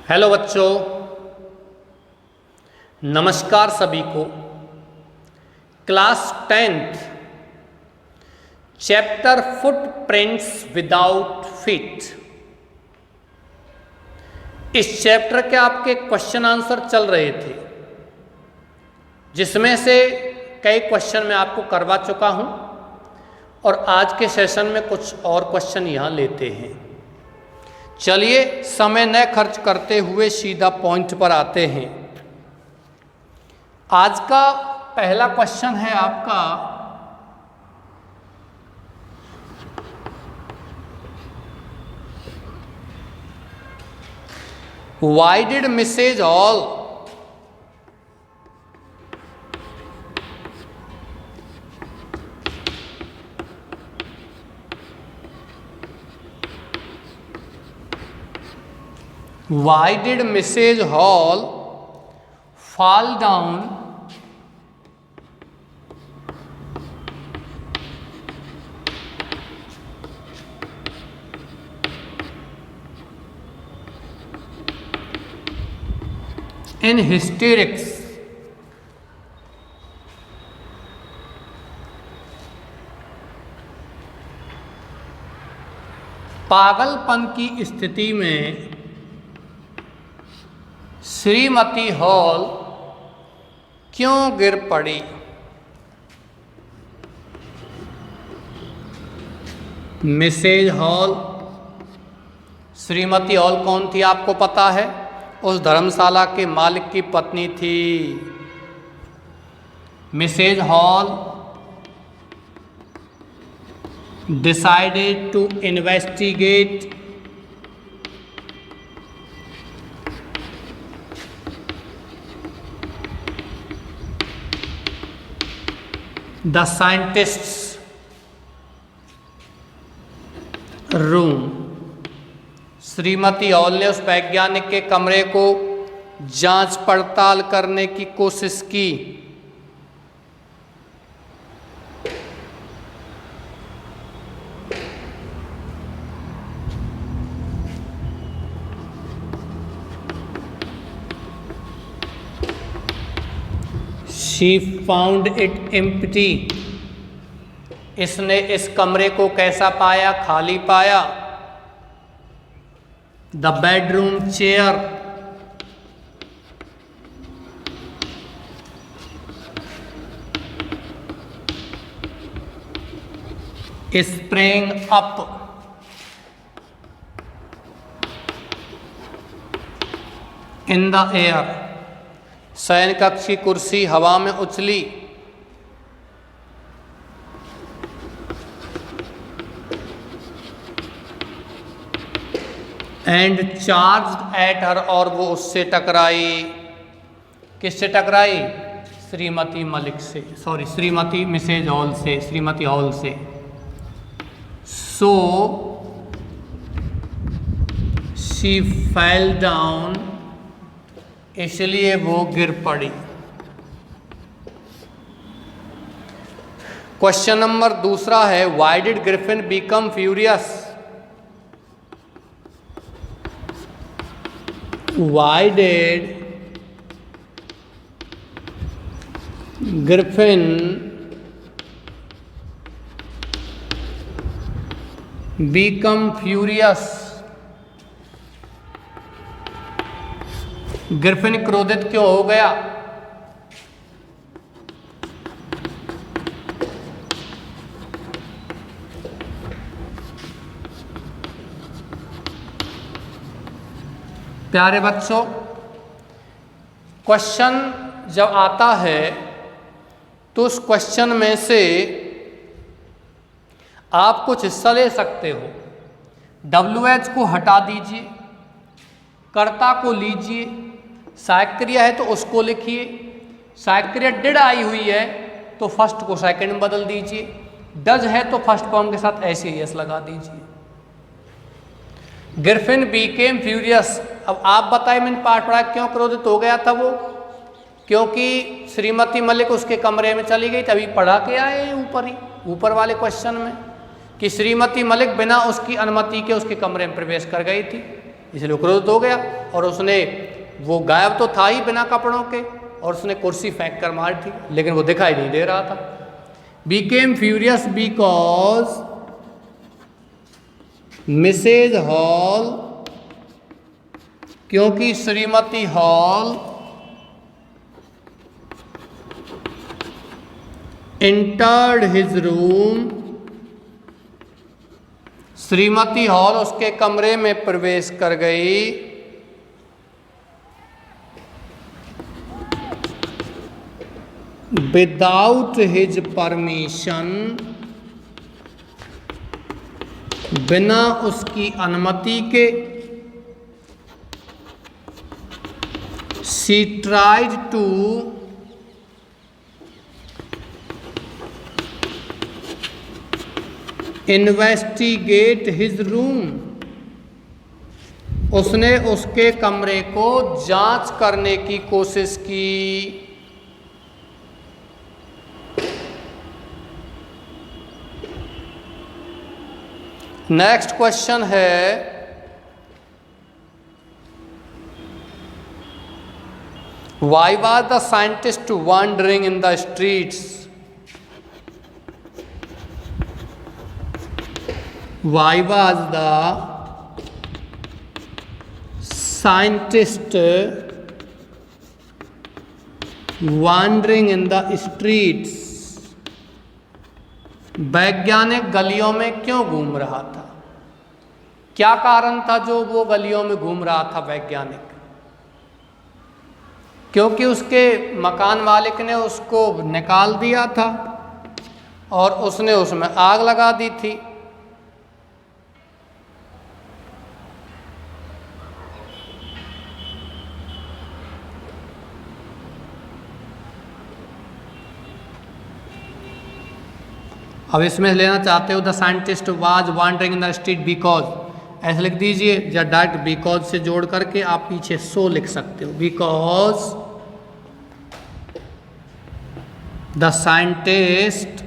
Hello बच्चों, नमस्कार सभी को। Class 10th chapter footprints without feet, इस चैप्टर के आपके क्वेश्चन आंसर चल रहे थे, जिसमें से कई क्वेश्चन मैं आपको करवा चुका हूं और आज के सेशन में कुछ और क्वेश्चन यहां लेते हैं। चलिए समय न खर्च करते हुए सीधा पॉइंट पर आते हैं। आज का पहला क्वेश्चन है आपका, why did Mrs Hall Why did Mrs. Hall fall down in hysterics? पागलपन की स्थिति में श्रीमती हॉल क्यों गिर पड़ी? मिसेज हॉल, श्रीमती हॉल कौन थी आपको पता है? उस धर्मशाला के मालिक की पत्नी थी। Mrs Hall decided to investigate the scientist's room। श्रीमती हॉल ने उस वैज्ञानिक के कमरे को जांच पड़ताल करने की कोशिश की। She found it empty। इसने इस कमरे को कैसा पाया? खाली पाया। The bedroom chair sprang up in the air। शयन कक्ष की कुर्सी हवा में उछली। एंड चार्ज्ड एट हर, और वो उससे टकराई। किससे टकराई? श्रीमती मलिक से, सॉरी श्रीमती मिसेज हॉल से, श्रीमती हॉल से। सो शी फेल डाउन, इसलिए वो गिर पड़ी। क्वेश्चन नंबर दूसरा है, why did Griffin become furious? Why did Griffin become furious? Griffin क्रोधित क्यों हो गया? प्यारे बच्चों, क्वेश्चन जब आता है तो उस क्वेश्चन में से आप कुछ हिस्सा ले सकते हो। WH को हटा दीजिए, कर्ता को लीजिए, सहायक क्रिया है तो उसको लिखिए। सहायक क्रिया डिड आई हुई है तो फर्स्ट को सेकंड में बदल दीजिए। डज है तो फर्स्ट फॉर्म के साथ ऐसे ही एस लगा दीजिए। ग्रिफिन बीकेम फ्यूरियस, अब आप बताइए, मैंने पाठ पढ़ा क्यों क्रोधित हो गया था वो? क्योंकि श्रीमती मलिक उसके कमरे में चली गई। तभी पढ़ा के आए ऊपर ही, ऊपर वाले क्वेश्चन में, कि श्रीमती मलिक बिना उसकी अनुमति के उसके कमरे में प्रवेश कर गई थी। इसलिए वो क्रोधित हो गया और उसने, वो गायब तो था ही बिना कपड़ों के, और उसने कुर्सी फेंक कर मार थी, लेकिन वो दिखाई नहीं दे रहा था। Became furious because Mrs Hall, क्योंकि श्रीमती हॉल entered his room, श्रीमती हॉल उसके कमरे में प्रवेश कर गई, विदाउट हिज परमिशन, बिना उसकी अनुमति के, she tried to investigate his room, उसने उसके कमरे को जांच करने की कोशिश की। नेक्स्ट क्वेश्चन है, why was the scientist wandering in the streets, why was the scientist wandering in the streets, वैज्ञानिक गलियों में क्यों घूम रहा था? क्या कारण था जो वो गलियों में घूम रहा था वैज्ञानिक? क्योंकि उसके मकान मालिक ने उसको निकाल दिया था और उसने उसमें आग लगा दी थी। अब इसमें लेना चाहते हो the scientist was wandering in the street because, ऐसे लिख दीजिए, या डायरेक्ट बिकॉज से जोड़ करके आप पीछे सो लिख सकते हो। Because the scientist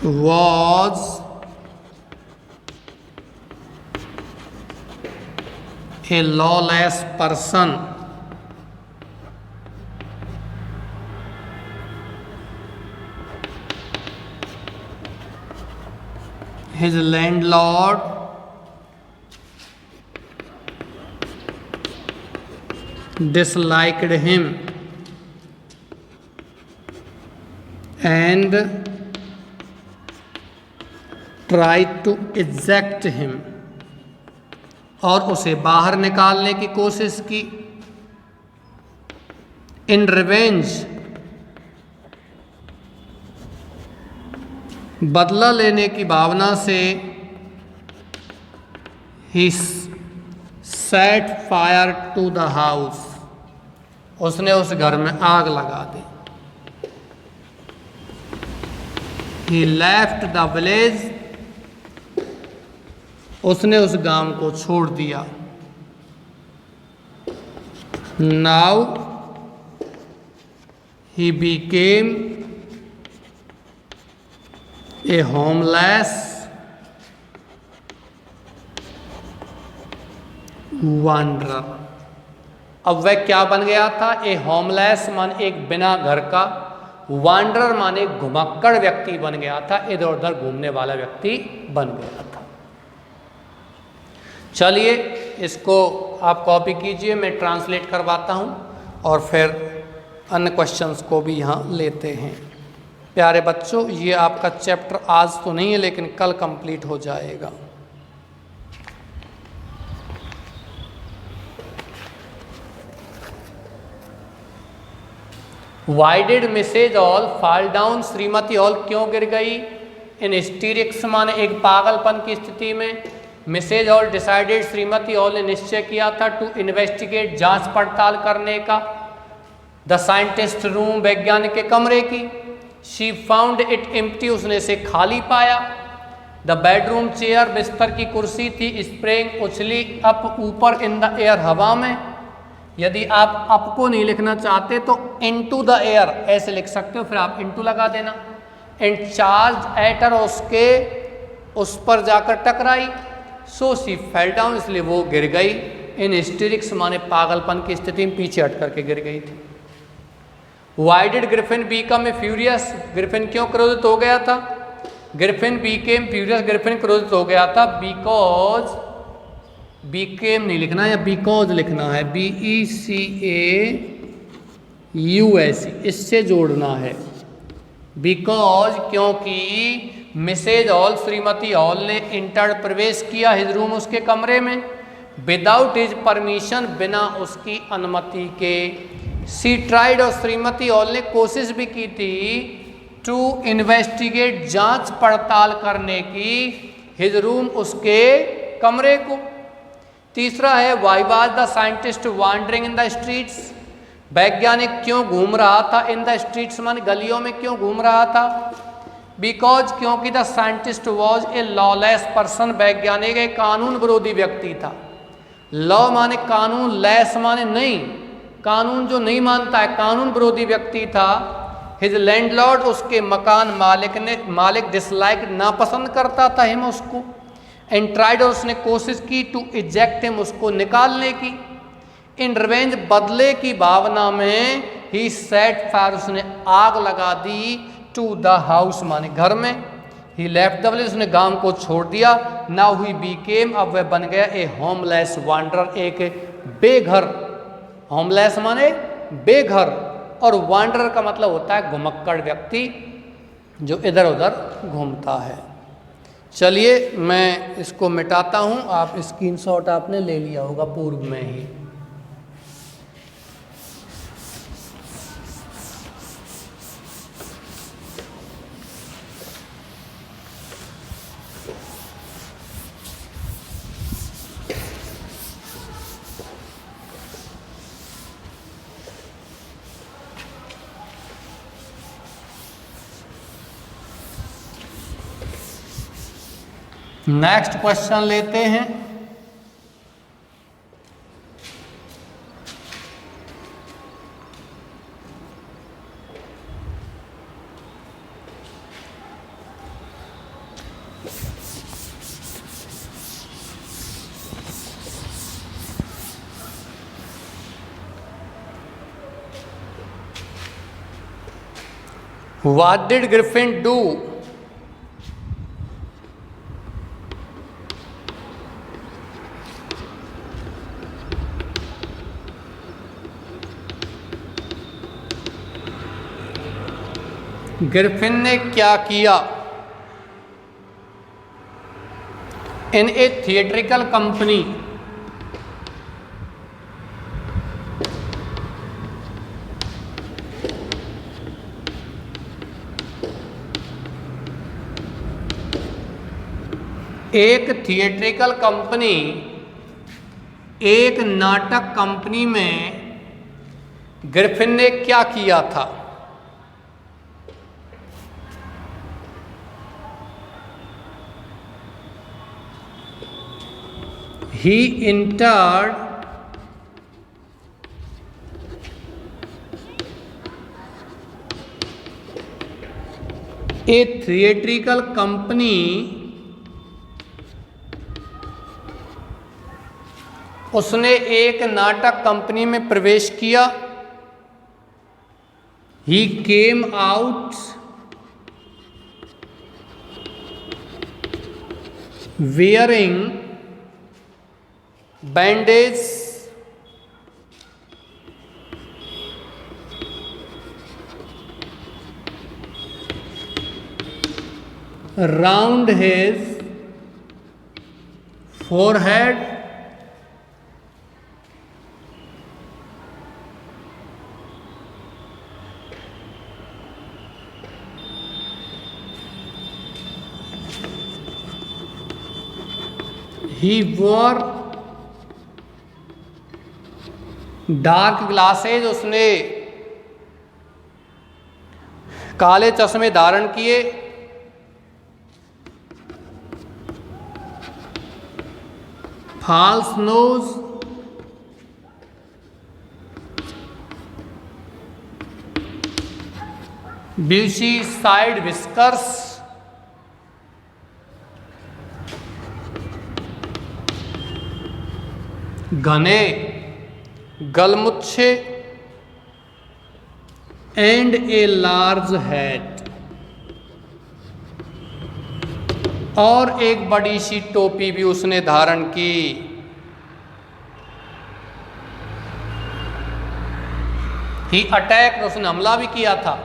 was a lawless person, his landlord disliked him and tried to eject him, और उसे बाहर निकालने की कोशिश की। इन रिवेंज, बदला लेने की भावना से, he set fire to the house, उसने उस घर में आग लगा दी। ही लेफ्ट द विलेज, उसने उस गांव को छोड़ दिया। Now he became a homeless wanderer, अब वह क्या बन गया था? ए होमलेस माने एक बिना घर का, वांडरर माने घुमक्कड़ व्यक्ति बन गया था, इधर उधर घूमने वाला व्यक्ति बन गया था। चलिए इसको आप कॉपी कीजिए, मैं ट्रांसलेट करवाता हूँ और फिर अन्य क्वेश्चंस को भी यहाँ लेते हैं। प्यारे बच्चों, ये आपका चैप्टर आज तो नहीं है लेकिन कल कंप्लीट हो जाएगा। Why did Mrs Hall fall down, श्रीमती हॉल क्यों गिर गई? इन हिस्टीरिक्स माने एक पागलपन की स्थिति में। मिसेज हॉल डिसाइडेड, श्रीमती हॉल ने निश्चय किया था, टू इन्वेस्टिगेट, जांच पड़ताल करने का, द साइंटिस्ट रूम, वैज्ञानिक के कमरे की। शी फाउंड इट एम्प्टी, उसने इसे खाली पाया। द बेडरूम चेयर, बिस्तर की कुर्सी थी, स्प्रिंग, उछली, अप, ऊपर, इन द एयर, हवा में। यदि आप अप को नहीं लिखना चाहते तो इनटू द एयर ऐसे लिख सकते हो, फिर आप इनटू लगा देना। एंड चार्ज एट हर, उसके उस पर जाकर टकराई। सो शी फेल डाउन, इसलिए वो गिर गई। इन हिस्टेरिक्स माने पागलपन की स्थिति में पीछे हट करके गिर गई थी। Why did Griffin become a furious, Griffin क्यों क्रोधित हो गया था? ग्रिफिन बीकेम फ्यूरियस, ग्रिफिन क्रोधित हो गया था बिकॉज, बीकेम नहीं लिखना है या बिकॉज लिखना है, BECAUS, इससे जोड़ना है। बिकॉज क्योंकि मिसेज हॉल, श्रीमती हॉल ने इंटर प्रवेश किया हिज रूम, उसके कमरे में, विदाउट हिज परमिशन, बिना उसकी अनुमति के। सी ट्राइड, और श्रीमती हॉल ने कोशिश भी की थी, टू इन्वेस्टिगेट, जांच पड़ताल करने की, हिज रूम, उसके कमरे को। तीसरा है why was the scientist wandering in the streets, वैज्ञानिक क्यों घूम रहा था इन द स्ट्रीट्स, मान गलियों में क्यों घूम रहा था? बिकॉज क्योंकि the scientist was a lawless person, वैज्ञानिक एक कानून विरोधी व्यक्ति था। लॉ माने कानून, लेस माने नहीं, कानून जो नहीं मानता है, कानून विरोधी व्यक्ति था। हिज लैंडलॉर्ड, उसके मकान मालिक डिसलाइक, नापसंद करता था हिम, उसको। एंड ट्राइड, और उसने कोशिश की, टू इजेक्ट हिम, उसको निकालने की। इन रिवेंज, बदले की भावना में, ही सेट फायर, उसने आग लगा दी, टू द हाउस माने घर में। ही लेफ्ट द विलेज, उसने गांव को छोड़ दिया। नाउ ही बीकेम, अब वह बन गया ए होमलेस वांडरर, एक बेघर। होमलेस माने बेघर, और वांडरर का मतलब होता है घुमक्कड़ व्यक्ति, जो इधर उधर घूमता है। चलिए मैं इसको मिटाता हूँ, आप स्क्रीनशॉट आपने ले लिया होगा पूर्व में ही। नेक्स्ट क्वेश्चन लेते हैं। What did Griffin do? Griffin ने क्या किया? इन ए थिएट्रिकल कंपनी, एक थिएट्रिकल कंपनी, एक नाटक कंपनी में ग्रिफिन ने क्या किया था? He entered a theatrical company, उसने एक नाटक कंपनी में प्रवेश किया। He came out wearing bandage around his forehead he wore dark glasses, उसने काले चश्मे धारण किए। False knows, Bucy side whiskers, घने गलमुच्छे, एंड ए लार्ज हैट, और एक बड़ी सी टोपी भी उसने धारण की। ही अटैक, उसने हमला भी किया था।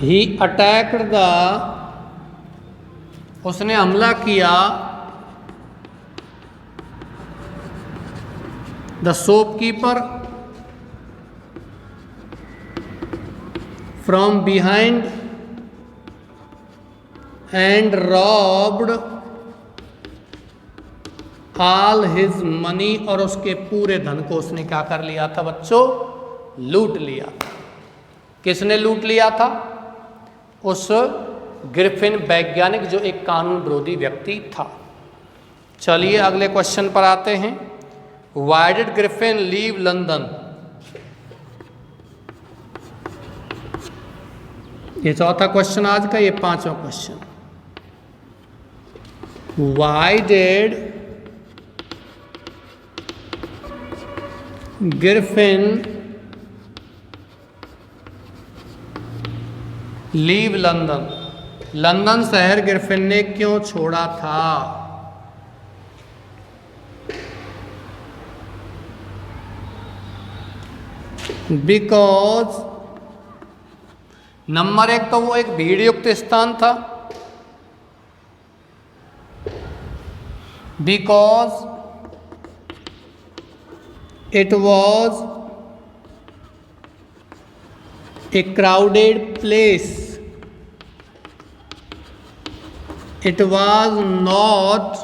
ही अटैक्ड द, उसने हमला किया, the shopkeeper from behind and robbed all his money, और उसके पूरे धन को उसने क्या कर लिया था बच्चों? लूट लिया। किसने लूट लिया था? उस ग्रिफिन वैज्ञानिक जो एक कानून विरोधी व्यक्ति था। चलिए अगले क्वेश्चन पर आते हैं। Why did Griffin leave London? ये चौथा क्वेश्चन आज का, ये पांचवा question. Why did Griffin leave London? London शहर ग्रिफिन ने क्यों छोड़ा था? बिकॉज, नंबर एक तो वो एक भीड़ युक्त स्थान था, because it was a crowded place. It was not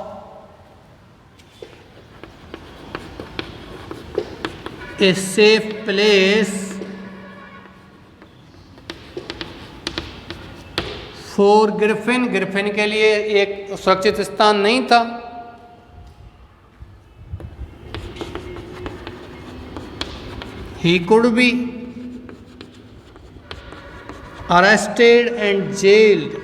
a safe place for Griffin. Griffin के लिए एक सुरक्षित स्थान नहीं था। He could be arrested and jailed.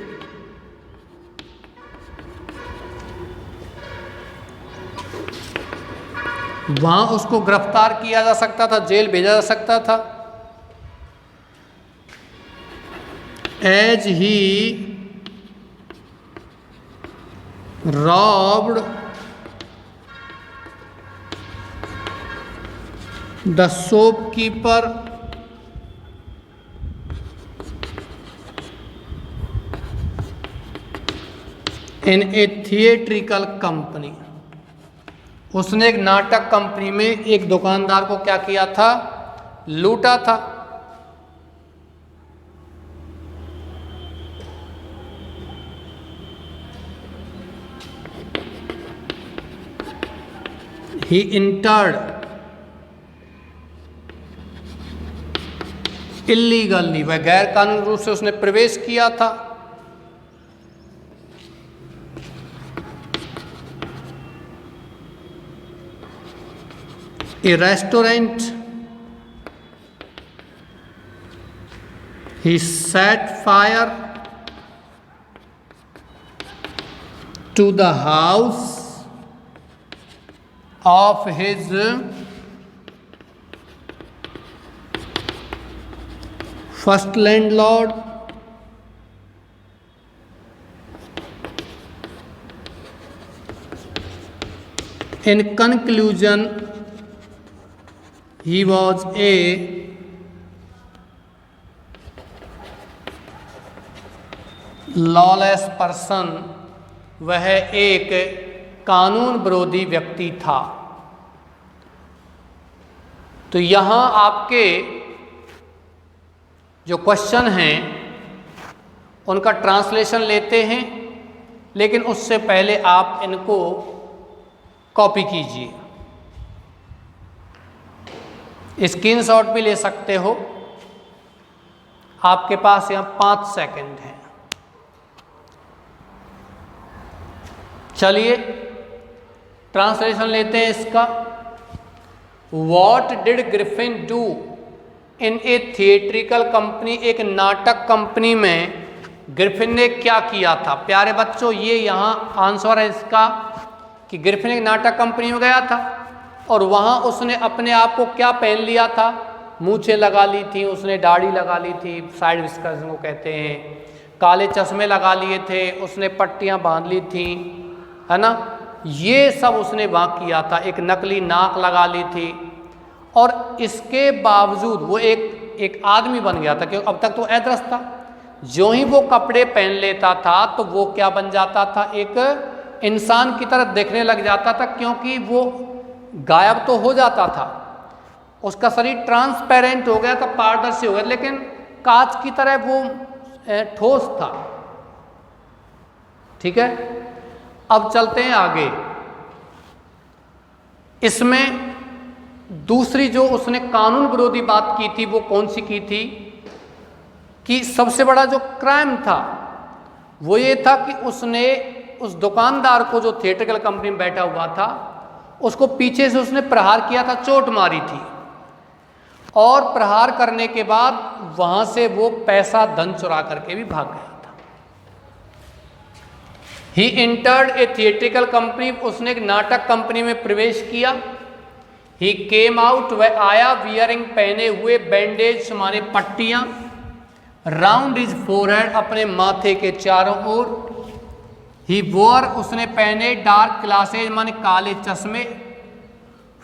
वहां उसको गिरफ्तार किया जा सकता था, जेल भेजा जा सकता था। As he robbed the shopkeeper in a theatrical company. उसने एक नाटक कंपनी में एक दुकानदार को क्या किया था? लूटा था। ही इंटर्ड इल्लीगली, वह गैर कानूनी रूप से उसने प्रवेश किया था। A restaurant, he set fire to the house of his first landlord. In conclusion, he was a lawless person. वह एक कानून विरोधी व्यक्ति था। तो यहाँ आपके जो क्वेश्चन हैं उनका ट्रांसलेशन लेते हैं, लेकिन उससे पहले आप इनको कॉपी कीजिए। स्क्रीनशॉट भी ले सकते हो, आपके पास यहाँ 5 सेकंड हैं। चलिए ट्रांसलेशन लेते हैं इसका। What did Griffin do in a theatrical company, एक नाटक कंपनी में ग्रिफिन ने क्या किया था। प्यारे बच्चों, ये यहाँ आंसर है इसका कि ग्रिफिन एक नाटक कंपनी में गया था और वहाँ उसने अपने आप को क्या पहन लिया था, मूछें लगा ली थी, उसने दाढ़ी लगा ली थी, साइड विस्कर्स को कहते हैं, काले चश्मे लगा लिए थे, उसने पट्टियाँ बांध ली थी, है ना, ये सब उसने वहाँ किया था, एक नकली नाक लगा ली थी। और इसके बावजूद वो एक आदमी बन गया था, क्योंकि अब तक तो अदृश्य था। जो ही वो कपड़े पहन लेता था तो वो क्या बन जाता था, एक इंसान की तरह देखने लग जाता था, क्योंकि वो गायब तो हो जाता था, उसका शरीर ट्रांसपेरेंट हो गया था, पारदर्शी हो गया, लेकिन कांच की तरह वो ठोस था। ठीक है, अब चलते हैं आगे। इसमें दूसरी जो उसने कानून विरोधी बात की थी वो कौन सी की थी, कि सबसे बड़ा जो क्राइम था वो ये था कि उसने उस दुकानदार को, जो थिएट्रिकल कंपनी में बैठा हुआ था, उसको पीछे से उसने प्रहार किया था, चोट मारी थी, और प्रहार करने के बाद वहां से वो पैसा धन चुरा करके भी भाग गया था। ही इंटर्ड ए थिएट्रिकल कंपनी, उसने एक नाटक कंपनी में प्रवेश किया। ही केम आउट, वह आया, वियरिंग, पहने हुए, बैंडेज माने पट्टियां, राउंड इज फोरहेड, अपने माथे के चारों ओर। ही वोर, उसने पहने, डार्क ग्लासेज माने काले चश्मे,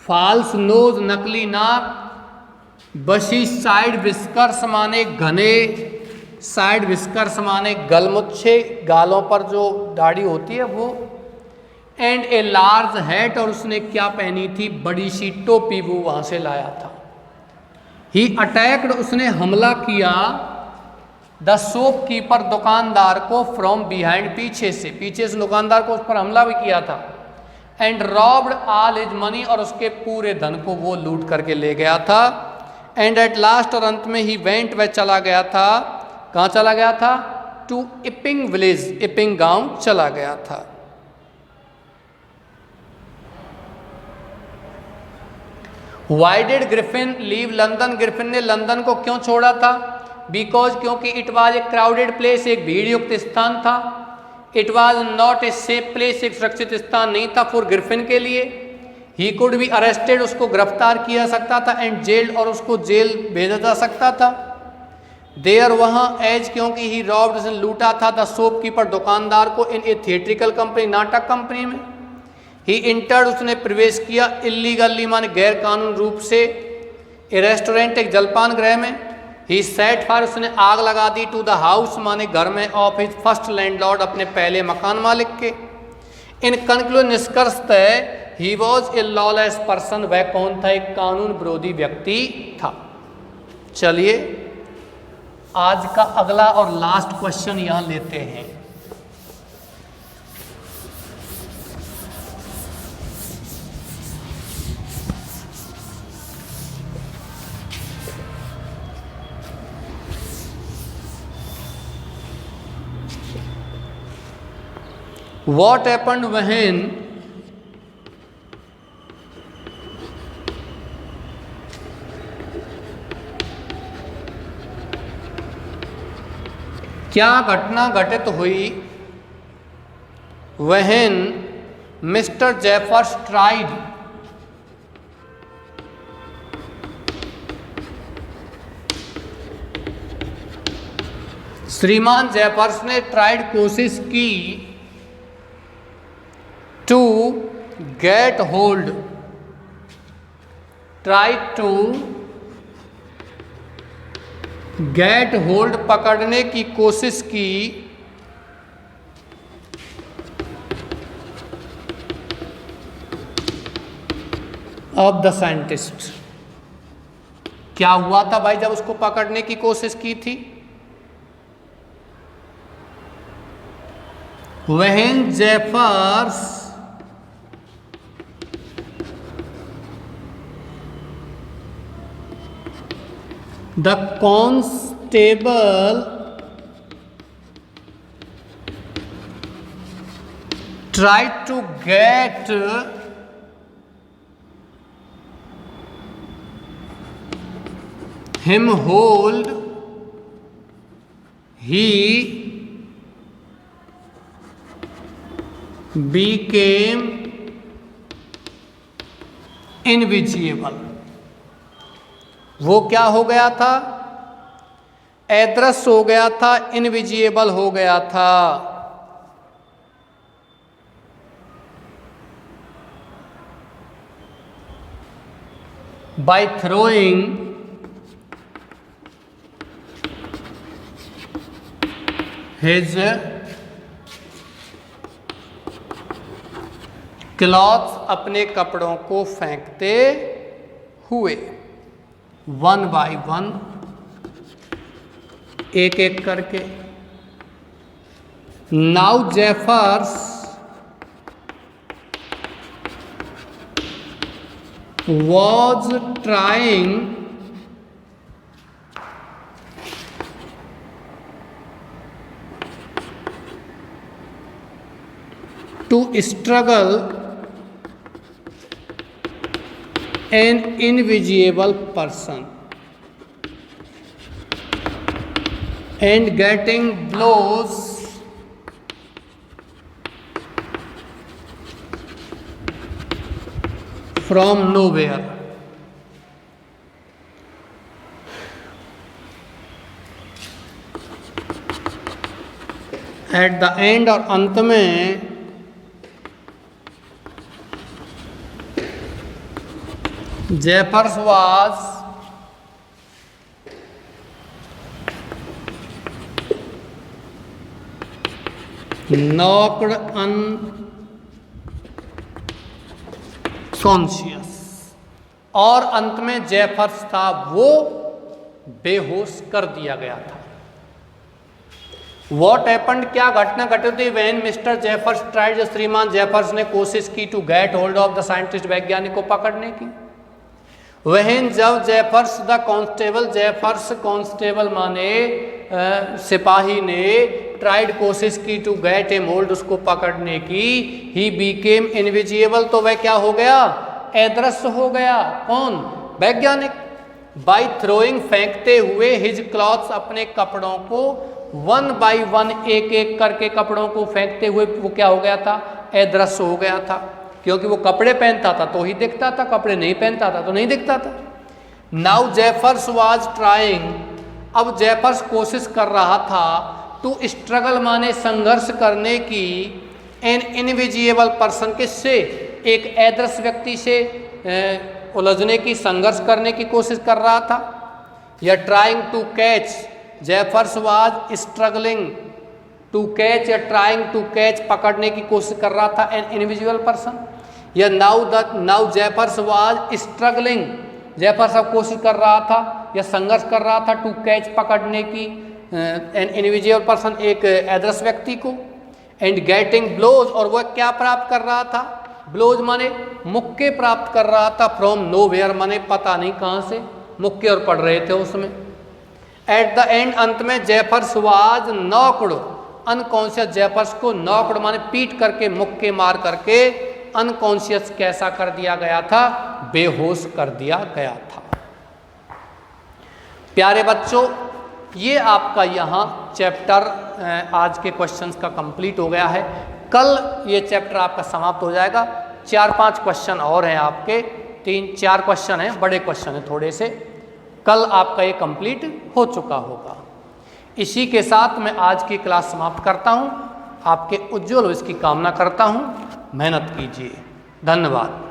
फॉल्स नोज, नकली नाक, बशी साइड विस्कर्स माने घने साइड विस्कर्स माने गलमुच्छे, गालों पर जो दाढ़ी होती है वो, एंड ए लार्ज हैट, और उसने क्या पहनी थी, बड़ी सी टोपी वो वहां से लाया था। ही अटैक्ड, उसने हमला किया, द शॉपकीपर, दुकानदार को, फ्रॉम बिहाइंड, पीछे से दुकानदार को उस पर हमला भी किया था, and robbed all his money, और उसके पूरे धन को वो लूट करके ले गया था। एंड एट लास्ट, और अंत में, ही वेंट, वह चला गया था, कहाँ चला गया था, टू इपिंग विलेज, इपिंग गांव चला गया था। Y did Griffin leave London, Griffin ने लंदन को क्यों छोड़ा था, बिकॉज, क्योंकि it was a crowded place, एक भीड़ युक्त स्थान था, it was not a safe place, एक सुरक्षित स्थान नहीं था फॉर ग्रिफिन के लिए। ही कुड बी अरेस्टेड, उसको गिरफ्तार किया जा सकता था, एंड जेल्ड, और उसको जेल भेजा जा सकता था। देयर, वहाँ, एज, क्योंकि ही रॉब्ड, उसने लूटा था, द शॉपकीपर, दुकानदार को, इन ए थिएट्रिकल कंपनी, नाटक कंपनी में। ही इंटर्ड, उसने प्रवेश किया, इलीगली माने गैर कानून रूप से, ए रेस्टोरेंट, एक जलपान गृह में। ही सेट फायर, उसने आग लगा दी, टू द हाउस माने घर में, ऑफ हिज फर्स्ट लैंडलॉर्ड, अपने पहले मकान मालिक के। इन कंक्लूजन, निष्कर्षतः, he was a lawless person, वह कौन था, एक कानून विरोधी व्यक्ति था। चलिए आज का अगला और लास्ट क्वेश्चन यहां लेते हैं। What happened when क्या घटना घटित हुई, when मिस्टर जेफर्स ट्राइड, श्रीमान जेफर्स ने ट्राइड, कोशिश की, to get hold, try to get hold, पकड़ने की कोशिश की, ऑफ द साइंटिस्ट। क्या हुआ था भाई जब उसको पकड़ने की कोशिश की थी, when Jeffers the constable tried to get him hold, he became invisible। वो क्या हो गया था? अदृश्य हो गया था, इनविजिबल हो गया था। By throwing his क्लॉथ्स, अपने कपड़ों को फेंकते हुए, वन बाय वन, एक एक करके। Now Jeffers was trying to struggle an invisible person and getting blows from nowhere। At the end, और अंत में, जेफर्स वाज knocked unconscious, और अंत में जेफर्स था वो बेहोश कर दिया गया था। वॉट हैपेंड, क्या घटना घटी थी? व्हेन मिस्टर जेफर्स ट्राइड, श्रीमान जेफर्स ने कोशिश की to get hold of the scientist, वैज्ञानिक को पकड़ने की। वहन, जब Jeffers the constable, Jeffers constable माने सिपाही ने ट्राइड, कोशिश की टू गेट ए होल्ड, उसको पकड़ने की। ही बीकेम इनविजिबल, तो वह क्या हो गया? अदृश्य हो गया। कौन? वैज्ञानिक। बाय थ्रोइंग, फेंकते हुए, हिज क्लॉथ्स, अपने कपड़ों को, वन बाय वन, एक एक करके कपड़ों को फेंकते हुए वो क्या हो गया था? अदृश्य हो गया था। क्योंकि वो कपड़े पहनता था तो ही दिखता था, कपड़े नहीं पहनता था तो नहीं दिखता था। नाउ जेफर्स वाज ट्राइंग, अब जेफर्स कोशिश कर रहा था, टू स्ट्रगल माने संघर्ष करने की, एन इनविजिबल पर्सन, किससे? एक अदृश्य व्यक्ति से उलझने की, संघर्ष करने की कोशिश कर रहा था। या trying to catch, Jeffers was struggling to catch, या ट्राइंग टू कैच, पकड़ने की कोशिश कर रहा था, एन इनविजिबल पर्सन। या now Jeffers was struggling, Jeffers अब कोशिश कर रहा था या संघर्ष कर रहा था, टू कैच, पकड़ने की, एन इनविजिबल पर्सन, एक अदृश्य व्यक्ति को। एंड गेटिंग ब्लोज, और वह क्या प्राप्त कर रहा था? ब्लोज माने मुक्के प्राप्त कर रहा था, फ्रॉम नोवेयर माने पता नहीं कहाँ से, मुक्के और पड़ रहे थे उसमें। एट द एंड, अंत में, Jeffers was knocked unconscious, Jeffers को नॉक्ड माने पीट करके, मुक्के मार करके, अनकॉन्शियस कैसा कर दिया गया था? बेहोश कर दिया गया था। प्यारे बच्चों, ये आपका यहाँ चैप्टर आज के क्वेश्चंस का कंप्लीट हो गया है। कल ये चैप्टर आपका समाप्त हो जाएगा। 4-5 क्वेश्चन और हैं आपके, 3-4 क्वेश्चन हैं, बड़े क्वेश्चन हैं थोड़े से। कल आपका ये कंप्लीट हो चुका होगा। इसी के साथ मैं आज की क्लास समाप्त करता हूँ। आपके उज्जवल भविष्य की कामना करता हूँ। मेहनत कीजिए। धन्यवाद।